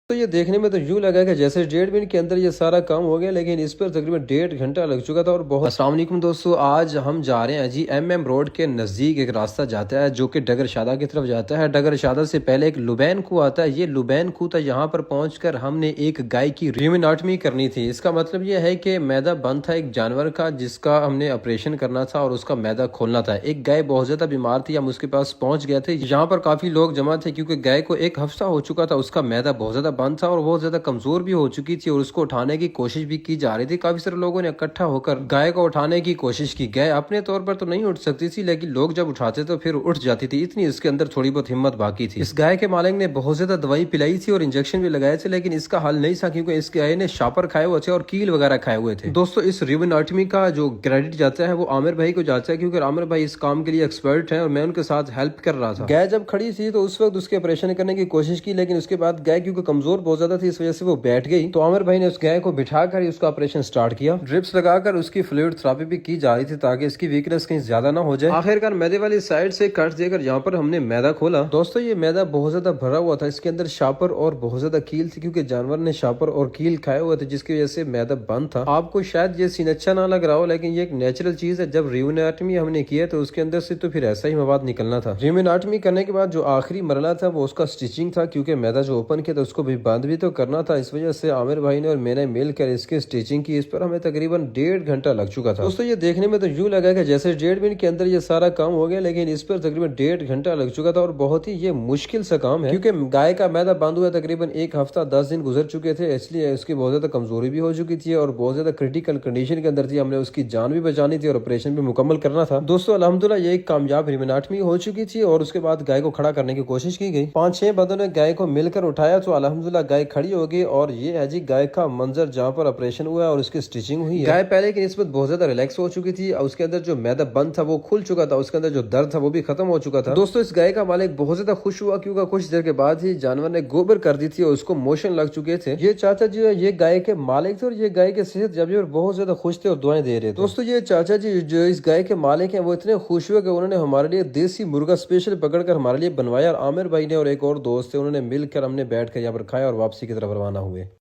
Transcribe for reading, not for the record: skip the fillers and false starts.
تو یہ دیکھنے میں تو یوں لگا کہ جیسے 1.5 منٹ کے اندر یہ سارا کام ہو گیا، لیکن اس پر تقریباً 1.5 گھنٹہ لگ چکا تھا اور بہت۔ السلام علیکم دوستو، آج ہم جا رہے ہیں جی ایم روڈ کے نزدیک ایک راستہ جاتا ہے جو کہ ڈگر شادہ کی طرف جاتا ہے۔ ڈگر شادہ سے پہلے ایک لبین کو آتا ہے، یہ لبین کو تھا۔ یہاں پر پہنچ کر ہم نے ایک گائے کی ریومیناٹمی کرنی تھی۔ اس کا مطلب یہ ہے کہ میدہ بند تھا ایک جانور کا جس کا ہم نے آپریشن کرنا تھا اور اس کا میدہ کھولنا تھا۔ ایک گائے بہت زیادہ بیمار تھی، ہم اس کے پاس پہنچ گئے تھے۔ یہاں پر کافی لوگ جمع تھے کیونکہ گائے کو ایک ہفتہ ہو چکا تھا، اس کا میدہ بہت زیادہ بند تھا اور بہت زیادہ کمزور بھی ہو چکی تھی اور اس کو اٹھانے کی کوشش بھی کی جا رہی تھی۔ کافی سارے لوگوں نے اکٹھا ہو کر گائے کو اٹھانے کی کوشش کی۔ گائے اپنے طور پر تو نہیں اٹھ سکتی تھی، لیکن لوگ جب اٹھاتے تو پھر اٹھ جاتی تھی، اتنی اس کے اندر تھوڑی بہت ہمت باقی تھی۔ اس گائے کے مالک نے بہت زیادہ دوائی پلائی تھی اور انجیکشن بھی لگائے تھے، لیکن اس کا حل نہیں تھا کیونکہ اس گائے نے شاپر کھائے ہوئے تھے اور کیل وغیرہ کھائے ہوئے تھے۔ دوستو اس ریومیناٹمی کا جو کریڈٹ جاتا ہے وہ عامر بھائی کو جاتا ہے کیونکہ عامر بھائی اس کام کے لیے ایکسپرٹ ہیں اور میں ان کے ساتھ ہیلپ کر رہا تھا۔ گائے جب کھڑی تھی تو اس وقت اس کے آپریشن کرنے کی کوشش کی، لیکن اس کے بعد گائے کیونکہ کمزور بہت زیادہ تھی اس وجہ سے وہ بیٹھ گئی۔ تو عامر بھائی نے اس گائے کو بٹھا کر اس کا آپریشن سٹارٹ کیا۔ ڈرپس لگا کر اس کی فلوئڈ تھراپی بھی کی جا رہی تھی تاکہ اس کی ویکنس کہیں زیادہ نہ ہو جائے۔ آخرکار میدے والی سائڈ سے کٹ دے کر یہاں پر ہم نے میدہ کھولا۔ دوستو یہ میدہ بہت زیادہ بھرا ہوا تھا، اس کے اندر شاپر اور بہت زیادہ کیل تھی کیونکہ جانور نے شاپر اور کیل کھائے ہوئے تھے جس کی وجہ سے میدہ بند تھا۔ آپ کو شاید یہ سین اچھا نہ لگ رہا ہو، لیکن یہ ایک نیچرل چیز ہے۔ جب ریومیناٹمی ہم نے کیا تو اس کے اندر سے تو پھر ایسا ہی مواد نکلنا تھا۔ ریومیناٹمی کرنے کے بعد جو آخری مرحلہ تھا وہ اس کا سٹیچنگ تھا کیونکہ میدہ جو اوپن کیا تھا اس کو بھی بند بھی تو کرنا تھا۔ اس وجہ سے عامر بھائی نے اور میں نے مل کر اس کی سٹیچنگ کی۔ اس پر ہمیں تقریباً 1.5 گھنٹہ لگ چکا تھا۔ دوستو یہ دیکھنے میں تو یوں لگا کہ جیسے 1.5 منٹ کے اندر یہ سارا کام ہو گیا، لیکن اس پر تقریباً 1.5 گھنٹہ لگ چکا تھا اور بہت ہی یہ مشکل سا کام ہے کیونکہ گائے کا میدہ بند ہوا تقریباً 1 ہفتہ 10 دن گزر چکے تھے، اس لیے اس کی بہت زیادہ کمزوری بھی ہو چکی تھی اور بہت زیادہ کریٹیکل کنڈیشن کے اندر تھی۔ ہم نے اس کی جان بھی بچانی تھی اور آپریشن بھی مکمل کرنا تھا۔ دوستو الحمدللہ یہ ایک کامیاب ریومیناٹمی ہو چکی تھی اور اس کے بعد گائے کو کھڑا کرنے کی کوشش کی گئی۔ 5-6 بندوں نے گائے کو مل کر اٹھایا تو الحمدللہ گائے کھڑی ہو گئی اور یہ ہے جی گائے کا منظر جہاں پر آپریشن ہوا ہے اور اس کی سٹیچنگ ہوئی ہے۔ گائے پہلے کی نسبت بہت زیادہ ریلیکس ہو چکی تھی، اس کے اندر جو میدہ بند تھا وہ کھل چکا تھا، اس کے اندر جو درد تھا وہ بھی ختم ہو چکا تھا۔ دوستو اس گائے کا مالک بہت زیادہ خوش ہوا کیونکہ کچھ دیر کے بعد ہی جانور نے گوبر کر دی تھی اور اس کو موشن لگ چکے تھے۔ یہ چاچا جی یہ گائے کے مالک تھے اور یہ گائے کے صحت جب بہت زیادہ خوش تھے اور دعائیں دے رہے تھے۔ دوستو یہ چاچا جی جو اس گائے کے مالک ہیں وہ اتنے خوش ہوئے کہ انہوں نے ہمارے لیے دیسی مرغا اسپیشل پکڑ کر ہمارے لیے بنوایا اور عامر بھائی نے اور ایک اور دوست تھے انہوں نے مل کر ہم نے بیٹھ کر یہاں پر کھایا اور واپسی کی طرف روانہ ہوئے۔